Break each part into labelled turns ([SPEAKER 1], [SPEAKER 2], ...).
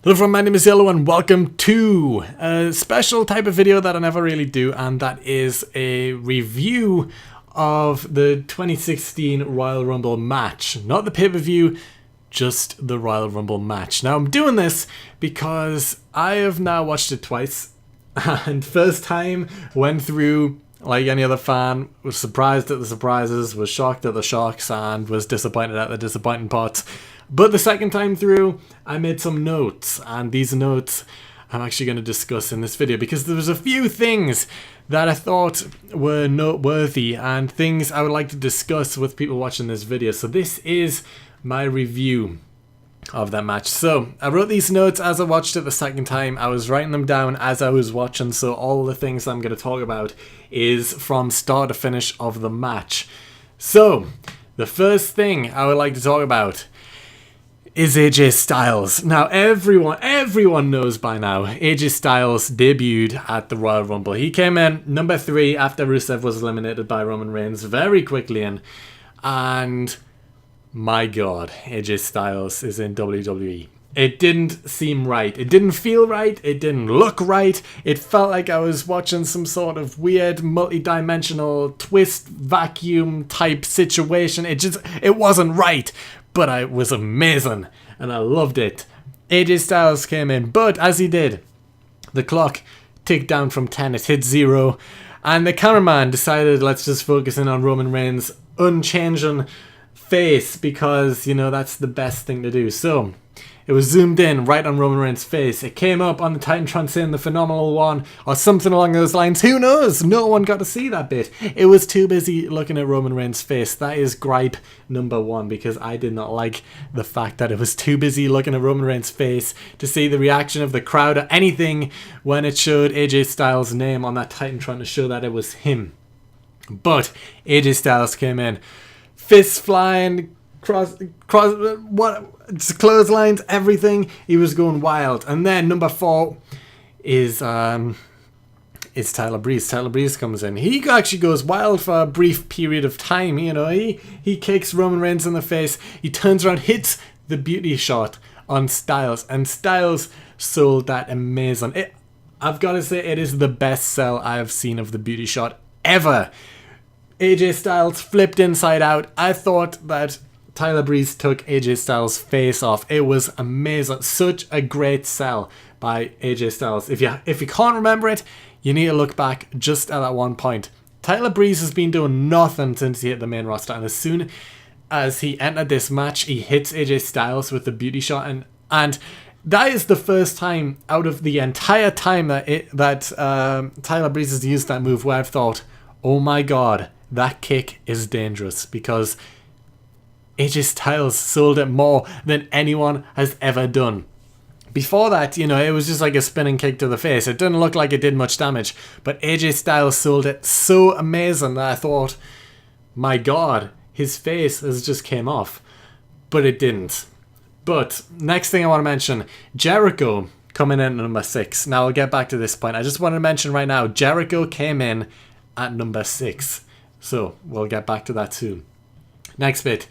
[SPEAKER 1] Hello everyone, my name is Yellow and welcome to a special type of video that I never really do, and that is a review of the 2016 Royal Rumble match. Not the pay-per-view, just the Royal Rumble match. Now I'm doing this because I have now watched it twice, and first time went through like any other fan, was surprised at the surprises, was shocked at the shocks, and was disappointed at the disappointing parts. But the second time through, I made some notes, and these notes I'm actually going to discuss in this video because there was a few things that I thought were noteworthy and things I would like to discuss with people watching this video. So this is my review of that match. So I wrote these notes as I watched it the second time. I was writing them down as I was watching, so all the things I'm going to talk about is from start to finish of the match. So the first thing I would like to talk about is AJ Styles. Now everyone knows by now, AJ Styles debuted at the Royal Rumble. He came in number 3 after Rusev was eliminated by Roman Reigns very quickly and my god, AJ Styles is in WWE. It didn't seem right. It didn't feel right. It didn't look right. It felt like I was watching some sort of weird multi-dimensional twist vacuum type situation. It wasn't right. But it was amazing and I loved it. AJ Styles came in, but as he did, the clock ticked down from 10, it hit 0, and the cameraman decided let's just focus in on Roman Reigns' unchanging face because, you know, that's the best thing to do. So it was zoomed in right on Roman Reigns' face. It came up on the Titantron saying the phenomenal one or something along those lines. Who knows? No one got to see that bit. It was too busy looking at Roman Reigns' face. That is gripe number 1 because I did not like the fact that it was too busy looking at Roman Reigns' face to see the reaction of the crowd or anything when it showed AJ Styles' name on that Titantron to show that it was him. But AJ Styles came in, fists flying, clotheslines, everything. He was going wild. And then number 4 is Tyler Breeze. Tyler Breeze comes in. He actually goes wild for a brief period of time. You know, he kicks Roman Reigns in the face. He turns around, hits the beauty shot on Styles, and Styles sold that amazing. I've got to say, it is the best sell I have seen of the beauty shot ever. AJ Styles flipped inside out. I thought that Tyler Breeze took AJ Styles' face off. It was amazing. Such a great sell by AJ Styles. If you can't remember it, you need to look back just at that one point. Tyler Breeze has been doing nothing since he hit the main roster, and as soon as he entered this match, he hits AJ Styles with the beauty shot, and that is the first time out of the entire time that Tyler Breeze has used that move where I've thought, oh my god, that kick is dangerous, because AJ Styles sold it more than anyone has ever done. Before that, you know, it was just like a spinning kick to the face. It didn't look like it did much damage, but AJ Styles sold it so amazing that I thought, my god, his face has just came off. But it didn't. But next thing I want to mention, Jericho coming in at number 6. Now I'll get back to this point. I just want to mention right now, Jericho came in at number 6. So we'll get back to that soon. Next bit.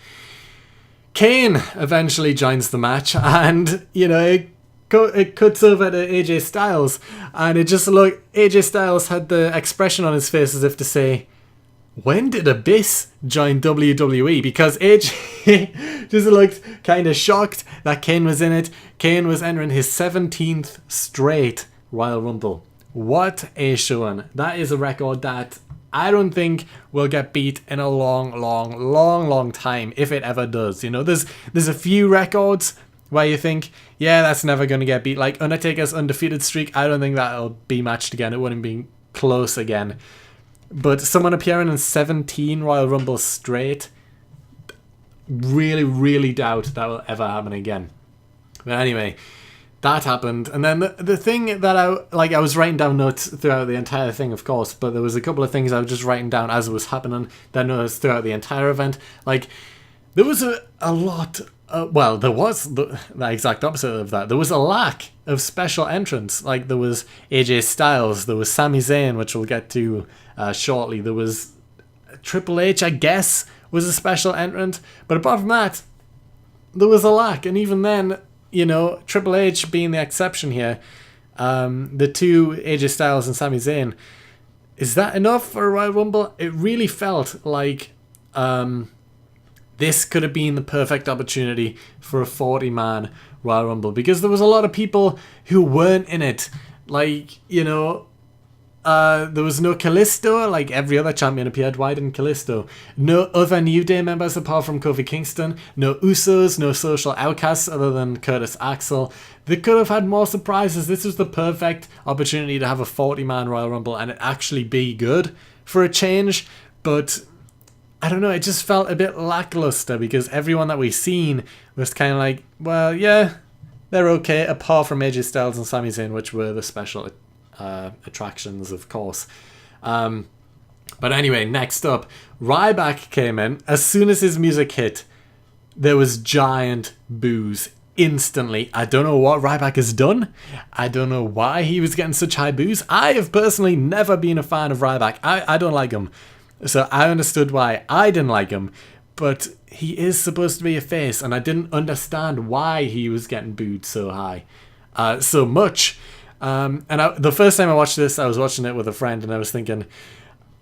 [SPEAKER 1] Kane eventually joins the match, and, you know, it cuts over to AJ Styles, and it just looked, AJ Styles had the expression on his face as if to say, when did Abyss join WWE? Because AJ just looked kind of shocked that Kane was in it. Kane was entering his 17th straight Royal Rumble. What a showing. That is a record that I don't think will get beat in a long time, if it ever does. You know, there's a few records where you think, yeah, that's never going to get beat. Like Undertaker's undefeated streak, I don't think that'll be matched again. It wouldn't be close again. But someone appearing in 17 Royal Rumbles straight, really doubt that will ever happen again. But anyway, that happened, and then the thing that I was writing down notes throughout the entire thing, of course, but there was a couple of things I was just writing down as it was happening that I noticed throughout the entire event. Like, there was a lot, there was the exact opposite of that. There was a lack of special entrants. Like, there was AJ Styles, there was Sami Zayn, which we'll get to shortly. There was Triple H, I guess, was a special entrant, but apart from that, there was a lack, and even then, you know, Triple H being the exception here, the two AJ Styles and Sami Zayn, is that enough for a Royal Rumble? It really felt like this could have been the perfect opportunity for a 40-man Royal Rumble, because there was a lot of people who weren't in it. Like, you know, there was no Kalisto, like every other champion appeared. Why didn't Kalisto? No other New Day members apart from Kofi Kingston. No Usos, no Social Outcasts other than Curtis Axel. They could have had more surprises. This was the perfect opportunity to have a 40-man Royal Rumble and it actually be good for a change. But I don't know, it just felt a bit lackluster because everyone that we've seen was kind of like, well, yeah, they're okay, apart from AJ Styles and Sami Zayn, which were the special attractions, of course. But anyway, next up, Ryback came in. As soon as his music hit, there was giant boos instantly. I don't know what Ryback has done. I don't know why he was getting such high boos. I have personally never been a fan of Ryback. I don't like him. So I understood why I didn't like him. But he is supposed to be a face, and I didn't understand why he was getting booed so high. So much. The first time I watched this, I was watching it with a friend, and I was thinking,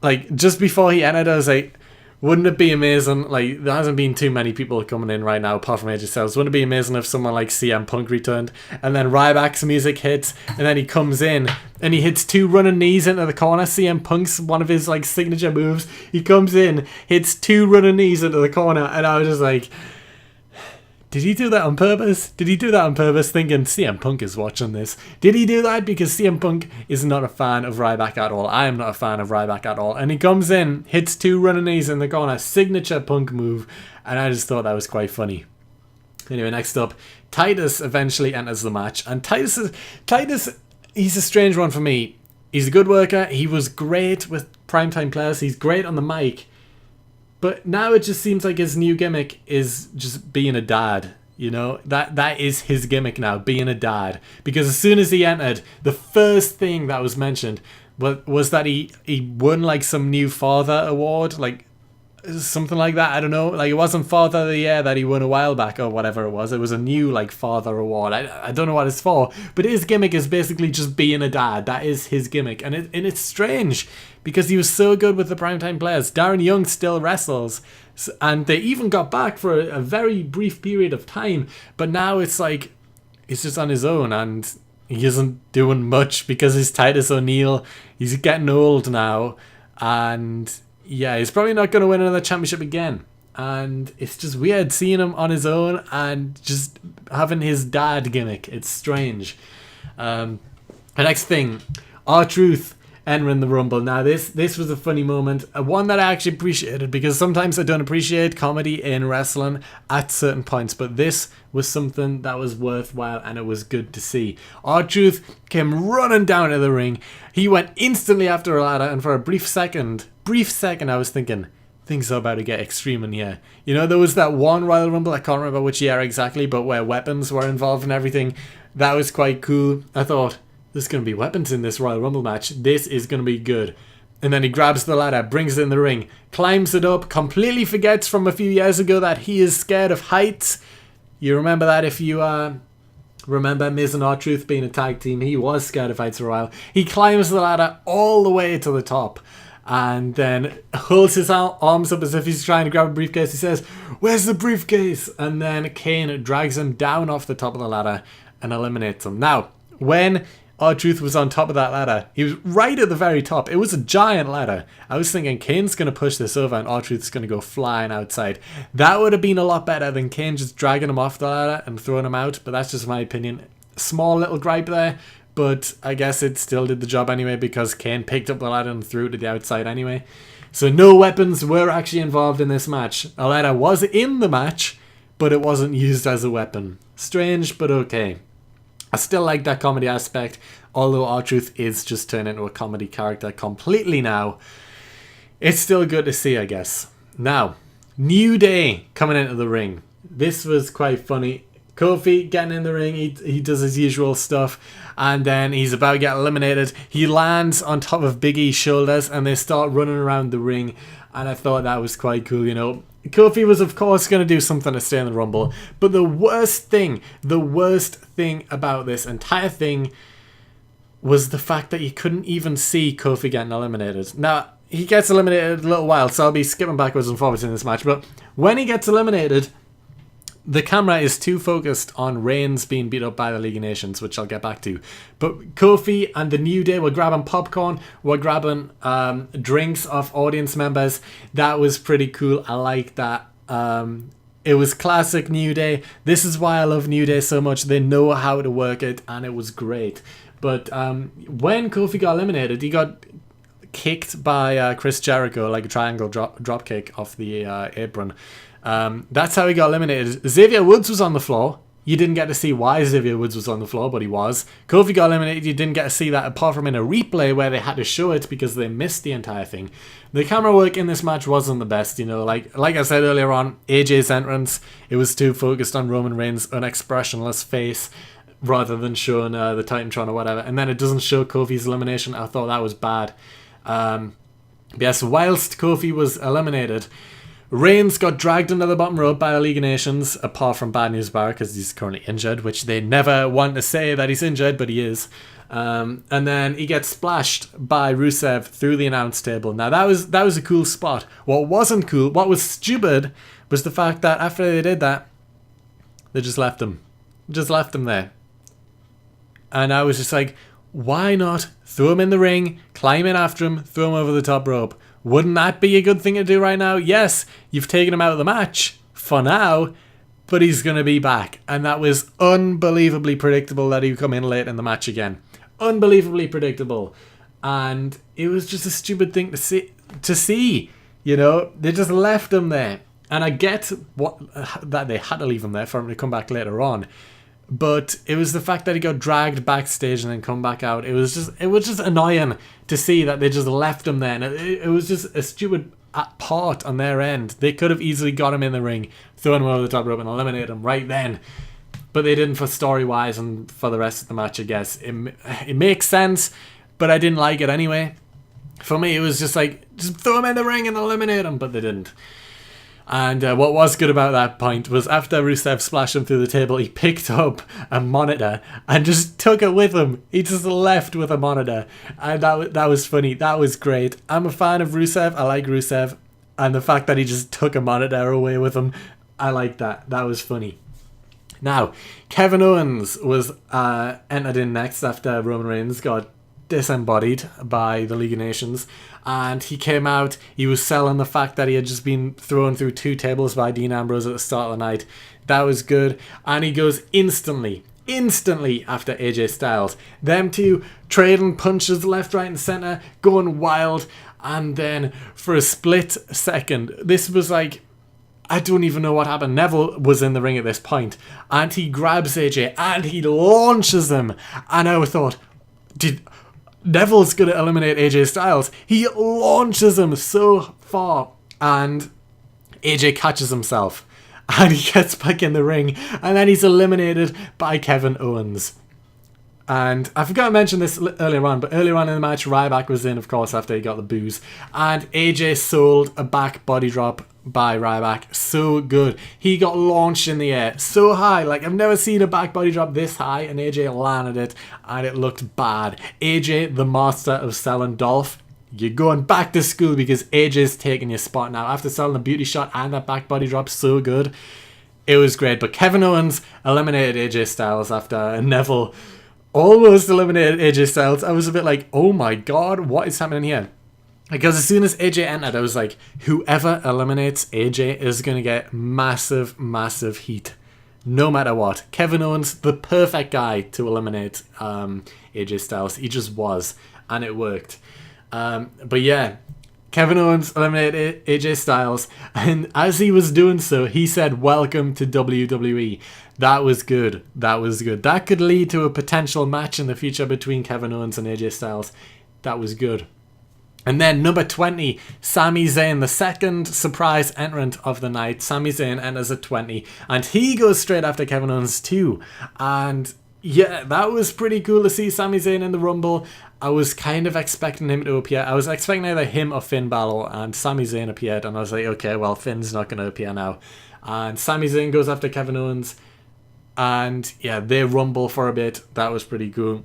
[SPEAKER 1] like, just before he entered, I was like, wouldn't it be amazing? Like, there hasn't been too many people coming in right now, apart from AJ Styles. Wouldn't it be amazing if someone like CM Punk returned, and then Ryback's music hits, and then he comes in, and he hits 2 running knees into the corner. CM Punk's one of his, like, signature moves. He comes in, hits 2 running knees into the corner, and I was just like, did he do that on purpose? Did he do that on purpose thinking CM Punk is watching this? Did he do that because CM Punk is not a fan of Ryback at all? I am not a fan of Ryback at all. And he comes in, hits 2 running knees in the corner, signature Punk move, and I just thought that was quite funny. Anyway, next up, Titus eventually enters the match. And Titus, he's a strange one for me. He's a good worker. He was great with primetime players. He's great on the mic. But now it just seems like his new gimmick is just being a dad. You know, that is his gimmick now, being a dad. Because as soon as he entered, the first thing that was mentioned was that he won like some new father award, like something like that. I don't know. Like, it wasn't Father of the Year that he won a while back or whatever it was. It was a new like father award. I don't know what it's for. But his gimmick is basically just being a dad. That is his gimmick. And it's strange because he was so good with the primetime players. Darren Young still wrestles. And they even got back for a very brief period of time. But now it's like he's just on his own and he isn't doing much because he's Titus O'Neil. He's getting old now. And yeah, he's probably not going to win another championship again. And it's just weird seeing him on his own and just having his dad gimmick. It's strange. The next thing, R-Truth entering the Rumble. Now, this was a funny moment. One that I actually appreciated because sometimes I don't appreciate comedy in wrestling at certain points. But this was something that was worthwhile and it was good to see. R-Truth came running down to the ring. He went instantly after a ladder and for a brief second, I was thinking, things are about to get extreme in here. You know, there was that one Royal Rumble, I can't remember which year exactly, but where weapons were involved and everything. That was quite cool. I thought, there's going to be weapons in this Royal Rumble match. This is going to be good. And then he grabs the ladder, brings it in the ring, climbs it up, completely forgets from a few years ago that he is scared of heights. You remember that if you remember Miz and R-Truth being a tag team. He was scared of heights for a while. He climbs the ladder all the way to the top. And then holds his arms up as if he's trying to grab a briefcase. He says, "Where's the briefcase?" And then Kane drags him down off the top of the ladder and eliminates him. Now, when R-Truth was on top of that ladder, he was right at the very top. It was a giant ladder. I was thinking Kane's going to push this over and R-Truth's going to go flying outside. That would have been a lot better than Kane just dragging him off the ladder and throwing him out. But that's just my opinion. Small little gripe there. But I guess it still did the job anyway because Kane picked up the ladder and threw it to the outside anyway. So no weapons were actually involved in this match. A ladder was in the match, but it wasn't used as a weapon. Strange, but okay. I still like that comedy aspect, although R-Truth is just turned into a comedy character completely now. It's still good to see, I guess. Now, New Day coming into the ring. This was quite funny. Kofi getting in the ring, he does his usual stuff, and then he's about to get eliminated. He lands on top of Big E's shoulders, and they start running around the ring, and I thought that was quite cool, you know. Kofi was, of course, going to do something to stay in the Rumble. But the worst thing about this entire thing was the fact that you couldn't even see Kofi getting eliminated. Now, he gets eliminated a little while, so I'll be skipping backwards and forwards in this match. But when he gets eliminated, the camera is too focused on Reigns being beat up by the League of Nations, which I'll get back to. But Kofi and the New Day were grabbing popcorn, were grabbing drinks off audience members. That was pretty cool. I like that. It was classic New Day. This is why I love New Day so much. They know how to work it, and it was great. But when Kofi got eliminated, he got kicked by Chris Jericho, like a triangle drop kick off the apron. That's how he got eliminated. Xavier Woods was on the floor. You didn't get to see why Xavier Woods was on the floor, but he was. Kofi got eliminated. You didn't get to see that apart from in a replay where they had to show it because they missed the entire thing. The camera work in this match wasn't the best, you know. Like I said earlier on, AJ's entrance, it was too focused on Roman Reigns' unexpressionless face rather than showing the Titantron or whatever. And then it doesn't show Kofi's elimination. I thought that was bad. Yes, whilst Kofi was eliminated, Reigns got dragged under the bottom rope by the League of Nations, apart from Bad News Barrett because he's currently injured, which they never want to say that he's injured, but he is. And then he gets splashed by Rusev through the announce table. Now that was a cool spot. What wasn't cool, what was stupid, was the fact that after they did that, they just left him. Just left him there. And I was just like, why not throw him in the ring, climb in after him, throw him over the top rope? Wouldn't that be a good thing to do right now? Yes, you've taken him out of the match for now, but he's going to be back. And that was unbelievably predictable that he would come in late in the match again. Unbelievably predictable. And it was just a stupid thing to see. You know, they just left him there. And I get that they had to leave him there for him to come back later on. But it was the fact that he got dragged backstage and then come back out. It was just annoying to see that they just left him there. And it was just a stupid part on their end. They could have easily got him in the ring, thrown him over the top rope and eliminated him right then. But they didn't for story-wise and for the rest of the match, I guess. It makes sense, but I didn't like it anyway. For me, it was just like, just throw him in the ring and eliminate him, but they didn't. And what was good about that point was after Rusev splashed him through the table, he picked up a monitor and just took it with him. He just left with a monitor. And that was funny. That was great. I'm a fan of Rusev. I like Rusev. And the fact that he just took a monitor away with him, I like that. That was funny. Now, Kevin Owens was entered in next after Roman Reigns got disembodied by the League of Nations, and he came out. He was selling the fact that he had just been thrown through 2 tables by Dean Ambrose at the start of the night. That was good. And he goes instantly after AJ Styles. Them two trading punches left, right and centre, going wild. And then for a split second, this was like, I don't even know what happened. Neville was in the ring at this point, and he grabs AJ and he launches him. And I thought, Neville's going to eliminate AJ Styles. He launches him so far, and AJ catches himself, and he gets back in the ring, and then he's eliminated by Kevin Owens. And I forgot to mention this earlier on, but earlier on in the match, Ryback was in, of course, after he got the booze, and AJ sold a back body drop by Ryback. So good. He got launched in the air so high. Like, I've never seen a back body drop this high, and AJ landed it, and it looked bad. AJ, the master of selling Dolph, you're going back to school because AJ's taking your spot now. After selling a beauty shot and that back body drop so good, it was great. But Kevin Owens eliminated AJ Styles after Neville almost eliminated AJ Styles. I was a bit like, oh my god, what is happening here? Because as soon as AJ entered, I was like, whoever eliminates AJ is going to get massive, massive heat. No matter what. Kevin Owens, the perfect guy to eliminate AJ Styles. He just was. And it worked. But yeah, Kevin Owens eliminated AJ Styles. And as he was doing so, he said, welcome to WWE. That was good. That was good. That could lead to a potential match in the future between Kevin Owens and AJ Styles. That was good. And then number 20, Sami Zayn, the second surprise entrant of the night. Sami Zayn enters at 20, and he goes straight after Kevin Owens too. And Yeah, that was pretty cool to see Sami Zayn in the Rumble. I was kind of expecting him to appear. I was expecting either him or Finn Balor, and Sami Zayn appeared, and I was like, okay, well, Finn's not going to appear now. And Sami Zayn goes after Kevin Owens, and yeah, they rumble for a bit. That was pretty cool.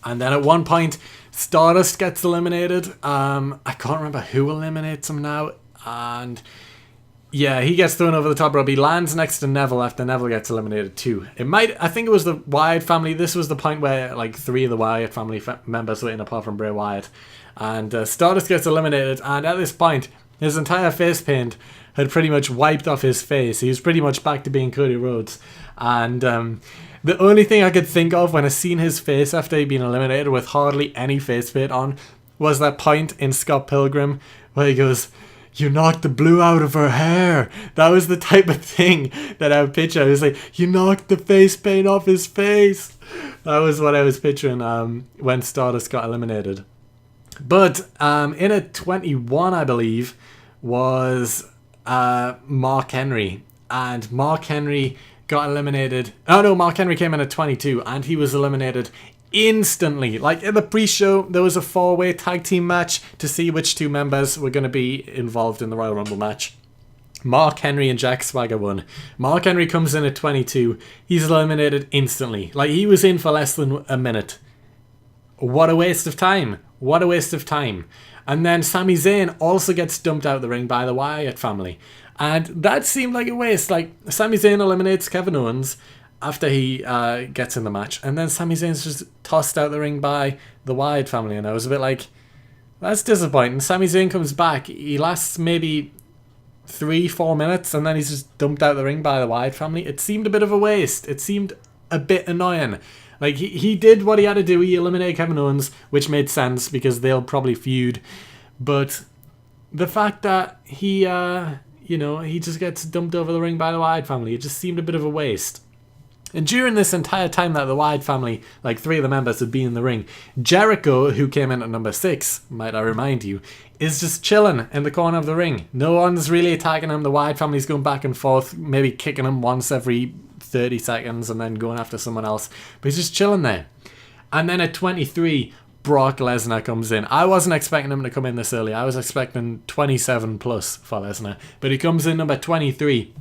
[SPEAKER 1] And then at one point, Stardust gets eliminated. I can't remember who eliminates him now, and yeah, he gets thrown over the top rope. He lands next to Neville after Neville gets eliminated too. I think it was the Wyatt family. This was the point where like 3 of the Wyatt family members were in apart from Bray Wyatt. And Stardust gets eliminated. And at this point, his entire face paint had pretty much wiped off his face. He was pretty much back to being Cody Rhodes. And the only thing I could think of when I seen his face after he'd been eliminated with hardly any face paint on was that point in Scott Pilgrim where he goes, "You knocked the blue out of her hair." That was the type of thing that I would picture. I was like, you knocked the face paint off his face. That was what I was picturing when Stardust got eliminated. But in at 21, I believe, was Mark Henry. And Mark Henry got eliminated. Oh no, Mark Henry came in at 22 and he was eliminated instantly. Like in the pre-show, there was a 4-way tag team match to see which 2 members were going to be involved in the Royal Rumble match. Mark Henry and Jack Swagger won. Mark Henry comes in at 22. He's eliminated instantly. Like he was in for less than a minute. What a waste of time. What a waste of time. And then Sami Zayn also gets dumped out of the ring by the Wyatt family. And that seemed like a waste. Like Sami Zayn eliminates Kevin Owens after he gets in the match, and then Sami Zayn's just tossed out the ring by the Wyatt family, and I was a bit like, that's disappointing. Sami Zayn comes back, he lasts maybe 3-4 minutes, and then he's just dumped out the ring by the Wyatt family. It seemed a bit of a waste. It seemed a bit annoying. Like, he did what he had to do. He eliminated Kevin Owens, which made sense, because they'll probably feud, but the fact that he just gets dumped over the ring by the Wyatt family, it just seemed a bit of a waste. And during this entire time that the Wyatt family, like 3 of the members had been in the ring, Jericho, who came in at number 6, might I remind you, is just chilling in the corner of the ring. No one's really attacking him. The Wyatt family's going back and forth, maybe kicking him once every 30 seconds and then going after someone else. But he's just chilling there. And then at 23, Brock Lesnar comes in. I wasn't expecting him to come in this early. I was expecting 27 plus for Lesnar. But he comes in number 23.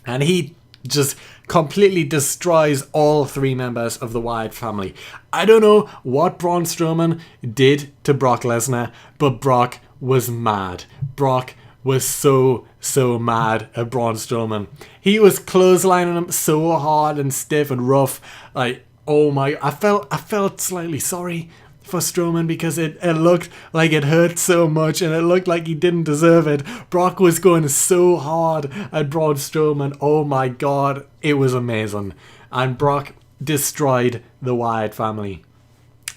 [SPEAKER 1] And he just completely destroys all 3 members of the Wyatt family. I don't know what Braun Strowman did to Brock Lesnar, but Brock was mad. Brock was so mad at Braun Strowman. He was clotheslining him so hard and stiff and rough. Like, oh my, I felt slightly sorry for Strowman because it looked like it hurt so much and it looked like he didn't deserve it. Brock was going so hard at Braun Strowman. Oh my god, it was amazing. And Brock destroyed the Wyatt family.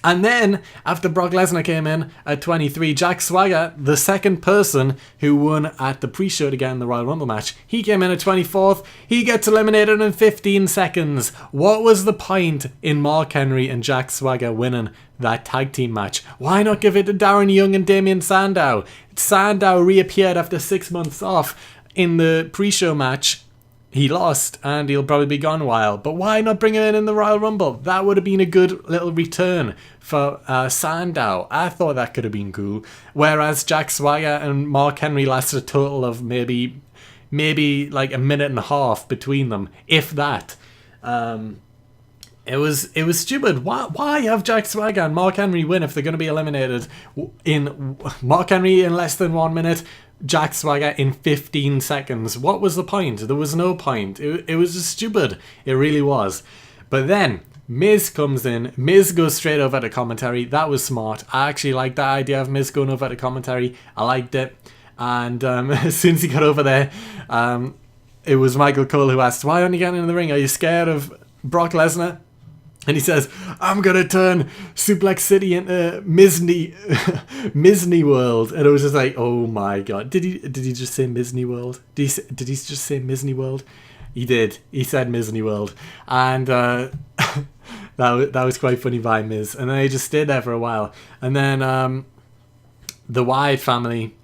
[SPEAKER 1] And then, after Brock Lesnar came in at 23, Jack Swagger, the second person who won at the pre-show to get in the Royal Rumble match, he came in at 24th. He gets eliminated in 15 seconds. What was the point in Mark Henry and Jack Swagger winning that tag team match? Why not give it to Darren Young and Damien Sandow? Sandow reappeared after 6 months off in the pre-show match. He lost, and he'll probably be gone a while. But why not bring him in the Royal Rumble? That would have been a good little return for Sandow. I thought that could have been cool. Whereas Jack Swagger and Mark Henry lasted a total of maybe like a minute and a half between them, if that. It was stupid. Why have Jack Swagger and Mark Henry win if they're going to be eliminated in Mark Henry in less than 1 minute? Jack Swagger in 15 seconds. What was the point? There was no point. It was just stupid. It really was. But then Miz comes in. Miz goes straight over to commentary. That was smart. I actually liked that idea of Miz going over to commentary. I liked it. And as soon as he got over there, it was Michael Cole who asked, "Why aren't you getting in the ring? Are you scared of Brock Lesnar?" And he says, "I'm going to turn Suplex City into Misney World." And it was just like, oh my god. Did he just say Misney World? Did he just say Misney World? He did. He said Misney World. And that was quite funny by Miz. And then he just stayed there for a while. And then the Wyatt family,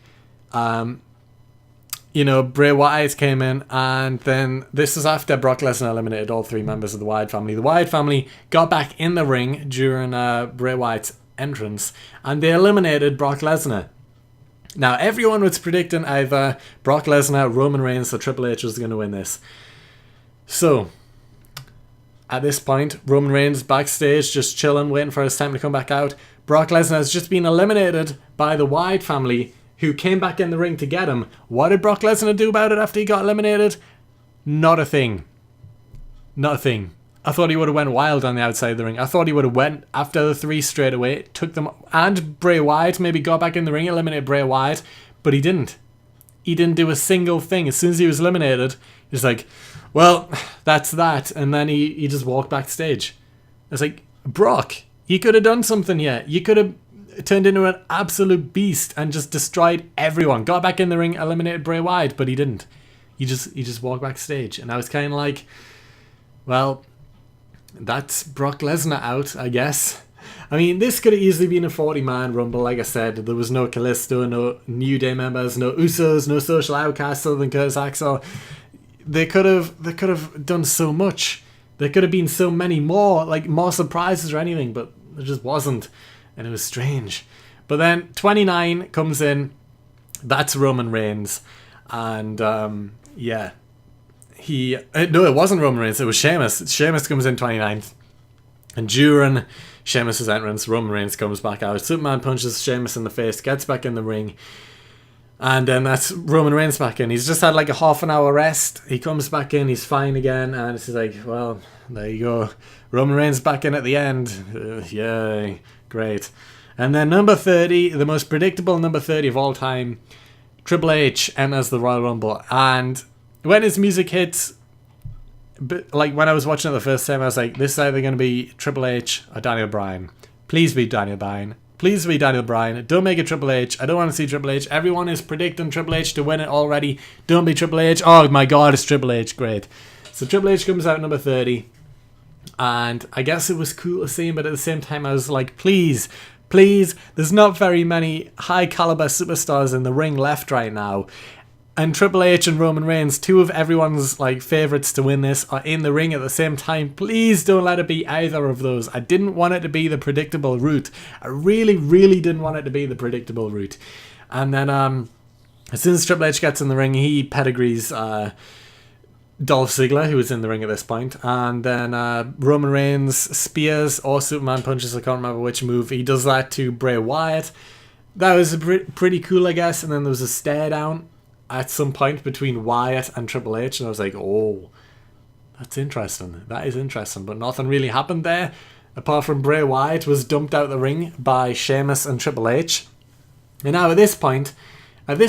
[SPEAKER 1] Bray Wyatt came in, and then this was after Brock Lesnar eliminated all 3 members of the Wyatt family. The Wyatt family got back in the ring during Bray Wyatt's entrance, and they eliminated Brock Lesnar. Now, everyone was predicting either Brock Lesnar, Roman Reigns, or Triple H was going to win this. So, at this point, Roman Reigns backstage, just chilling, waiting for his time to come back out. Brock Lesnar has just been eliminated by the Wyatt family, who came back in the ring to get him. What did Brock Lesnar do about it after he got eliminated? Not a thing. Not a thing. I thought he would have went wild on the outside of the ring. I thought he would have went after the 3 straight away, took them, and Bray Wyatt, maybe got back in the ring, eliminated Bray Wyatt, but he didn't. He didn't do a single thing. As soon as he was eliminated, he's like, well, that's that. And then he just walked backstage. It's like, Brock, you could have done something here. You could have turned into an absolute beast and just destroyed everyone. Got back in the ring, eliminated Bray Wyatt, but he didn't. He just walked backstage. And I was kind of like, well, that's Brock Lesnar out, I guess. I mean, this could have easily been a 40-man Rumble, like I said. There was no Kalisto, no New Day members, no Usos, no Social Outcasts other than Curtis Axel. They could have done so much. There could have been so many more, like more surprises or anything, but there just wasn't. And it was strange. But then 29 comes in. That's Roman Reigns. And, yeah. No, it wasn't Roman Reigns. It was Sheamus. Sheamus comes in 29th. And during Sheamus' entrance, Roman Reigns comes back out. Superman punches Sheamus in the face, gets back in the ring. And then that's Roman Reigns back in. He's just had like a half an hour rest. He comes back in, he's fine again. And it's like, well, there you go. Roman Reigns back in at the end. Yay. Great. And then number 30, the most predictable number 30 of all time, Triple H enters the Royal Rumble. And when his music hits, like when I was watching it the first time, I was like, this is either going to be Triple H or Daniel Bryan. Please be Daniel Bryan. Please be Daniel Bryan. Don't make it Triple H. I don't want to see Triple H. Everyone is predicting Triple H to win it already. Don't be Triple H. Oh my god, it's Triple H. Great. So Triple H comes out number 30. And I guess it was cool to see him, but at the same time I was like, please, there's not very many high caliber superstars in the ring left right now. And Triple H and Roman Reigns, 2 of everyone's like favorites to win this, are in the ring at the same time. Please don't let it be either of those. I didn't want it to be the predictable route. I really, really didn't want it to be the predictable route. And then as soon as Triple H gets in the ring, he pedigrees Dolph Ziggler, who was in the ring at this point. And then Roman Reigns spears or Superman punches, I can't remember which move. He does that to Bray Wyatt. That was pretty cool, I guess. And then there was a stare down at some point between Wyatt and Triple H, and I was like, oh, that's interesting. That is interesting. But nothing really happened there, apart from Bray Wyatt was dumped out the ring by Sheamus and Triple H. And now at this point, there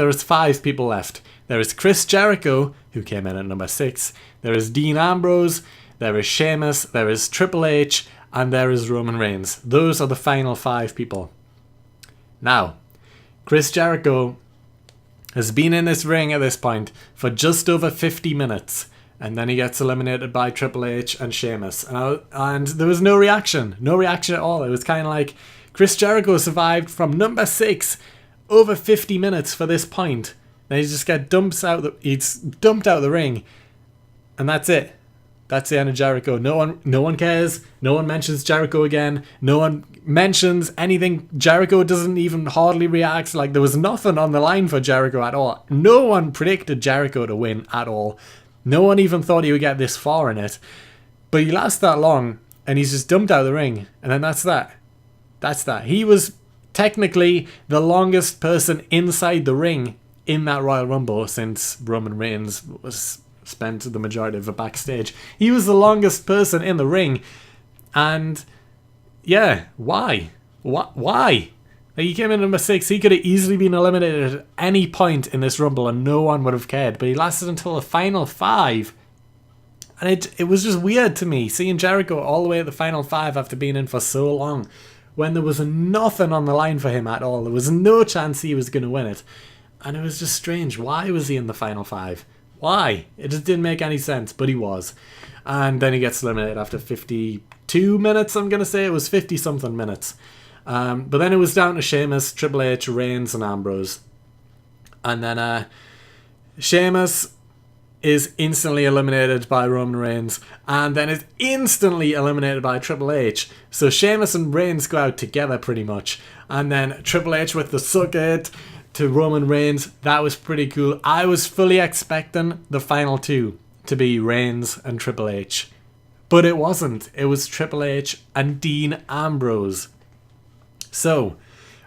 [SPEAKER 1] is 5 people left. There is Chris Jericho, who came in at number 6. There is Dean Ambrose. There is Sheamus. There is Triple H. And there is Roman Reigns. Those are the final 5 people. Now, Chris Jericho has been in this ring at this point for just over 50 minutes. And then he gets eliminated by Triple H and Sheamus. And there was no reaction. No reaction at all. It was kind of like Chris Jericho survived from number 6 over 50 minutes for this point. Then he just gets dumped out the ring. And that's it. That's the end of Jericho. No one cares. No one mentions Jericho again. No one mentions anything. Jericho doesn't even hardly react. Like, there was nothing on the line for Jericho at all. No one predicted Jericho to win at all. No one even thought he would get this far in it. But he lasts that long, and he's just dumped out of the ring. And then that's that. That's that. He was technically the longest person inside the ring in that Royal Rumble since Roman Reigns was spent the majority of it backstage. He was the longest person in the ring. And yeah, why? Why? Like, he came in number 6. He could have easily been eliminated at any point in this Rumble and no one would have cared. But he lasted until the final 5. And it was just weird to me, seeing Jericho all the way at the final 5 after being in for so long, when there was nothing on the line for him at all. There was no chance he was going to win it. And it was just strange. Why was he in the final 5? Why? It just didn't make any sense, but he was. And then he gets eliminated after 52 minutes, I'm going to say. It was 50-something minutes. But then it was down to Sheamus, Triple H, Reigns, and Ambrose. And then Sheamus is instantly eliminated by Roman Reigns, and then is instantly eliminated by Triple H. So Sheamus and Reigns go out together pretty much, and then Triple H with the suck it to Roman Reigns. That was pretty cool. I was fully expecting the final two to be Reigns and Triple H, but it wasn't. It was Triple H and Dean Ambrose. So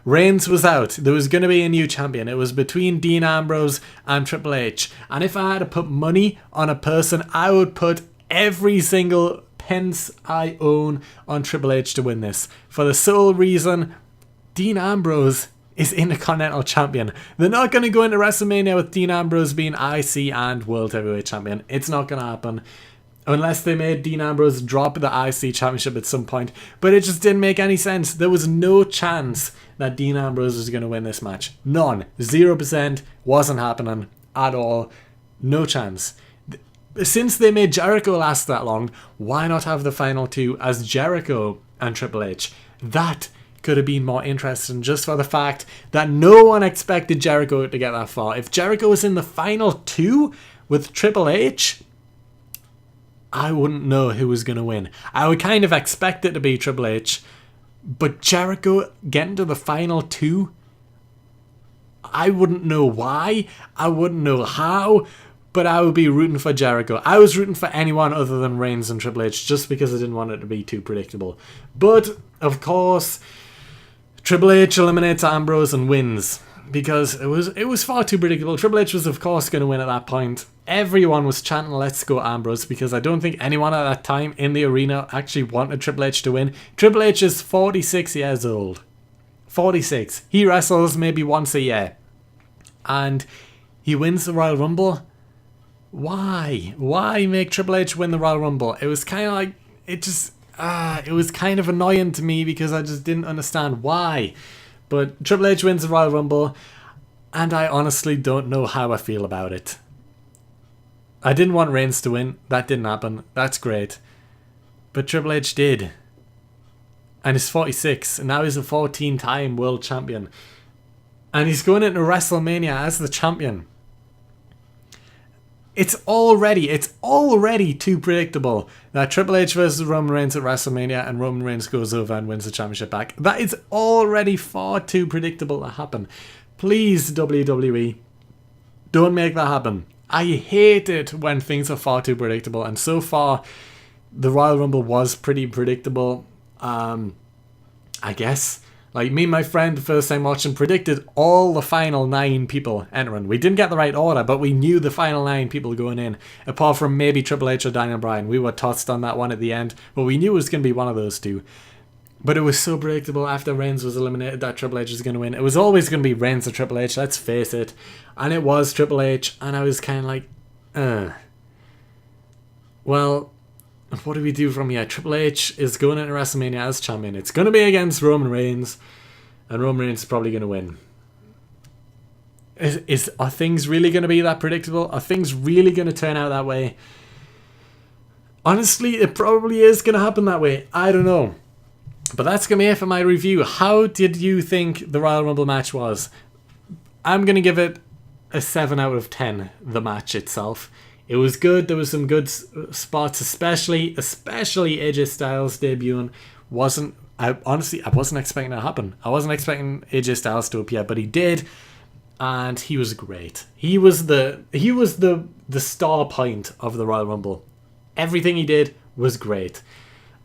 [SPEAKER 1] Reigns was out. There was going to be a new champion. It was between Dean Ambrose and Triple H. And if I had to put money on a person, I would put every single pence I own on Triple H to win this. For the sole reason, Dean Ambrose is Intercontinental Champion. They're not going to go into WrestleMania with Dean Ambrose being IC and World Heavyweight Champion. It's not going to happen. Unless they made Dean Ambrose drop the IC Championship at some point. But it just didn't make any sense. There was no chance that Dean Ambrose was going to win this match. None. 0%. Wasn't happening at all. No chance. Since they made Jericho last that long, why not have the final two as Jericho and Triple H? That could have been more interesting, just for the fact that no one expected Jericho to get that far. If Jericho was in the final two with Triple H, I wouldn't know who was going to win. I would kind of expect it to be Triple H, but Jericho getting to the final two, I wouldn't know why, I wouldn't know how, but I would be rooting for Jericho. I was rooting for anyone other than Reigns and Triple H, just because I didn't want it to be too predictable. But, of course, Triple H eliminates Ambrose and wins, because it was far too predictable. Triple H was, of course, going to win at that point. Everyone was chanting, "Let's go Ambrose," because I don't think anyone at that time in the arena actually wanted Triple H to win. Triple H is 46 years old. 46. He wrestles maybe once a year. And he wins the Royal Rumble. Why? Why make Triple H win the Royal Rumble? It was kind of like, it was kind of annoying to me because I just didn't understand why. But Triple H wins the Royal Rumble, and I honestly don't know how I feel about it. I didn't want Reigns to win. That didn't happen. That's great. But Triple H did. And he's 46, and now he's a 14-time world champion. And he's going into WrestleMania as the champion. It's already too predictable that Triple H versus Roman Reigns at WrestleMania and Roman Reigns goes over and wins the championship back. That is already far too predictable to happen. Please, WWE, don't make that happen. I hate it when things are far too predictable, and so far, the Royal Rumble was pretty predictable, I guess. Like, me and my friend, the first time watching, predicted all the final 9 people entering. We didn't get the right order, but we knew the final 9 people going in, apart from maybe Triple H or Daniel Bryan. We were tossed on that one at the end, but we knew it was going to be one of those two. But it was so predictable after Reigns was eliminated that Triple H was going to win. It was always going to be Reigns or Triple H, let's face it. And it was Triple H, and I was kind of like, Well, what do we do from here? Triple H is going into WrestleMania as champion. It's going to be against Roman Reigns, and Roman Reigns is probably going to win. Are things really going to be that predictable? Are things really going to turn out that way? Honestly, it probably is going to happen that way. I don't know. But that's going to be it for my review. How did you think the Royal Rumble match was? I'm going to give it a 7 out of 10, the match itself. It was good. There was some good spots, especially AJ Styles debuting. I wasn't expecting it to happen. I wasn't expecting AJ Styles to appear, but he did, and he was great. He was the star point of the Royal Rumble. Everything he did was great.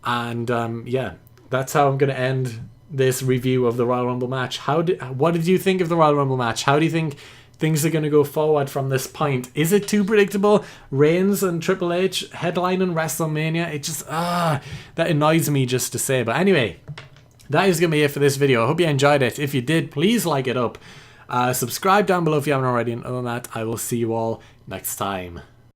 [SPEAKER 1] And yeah, that's how I'm going to end this review of the Royal Rumble match. What did you think of the Royal Rumble match? How do you think things are going to go forward from this point? Is it too predictable? Reigns and Triple H headlining WrestleMania? It just, that annoys me just to say. But anyway, that is going to be it for this video. I hope you enjoyed it. If you did, please like it up. Subscribe down below if you haven't already. And other than that, I will see you all next time.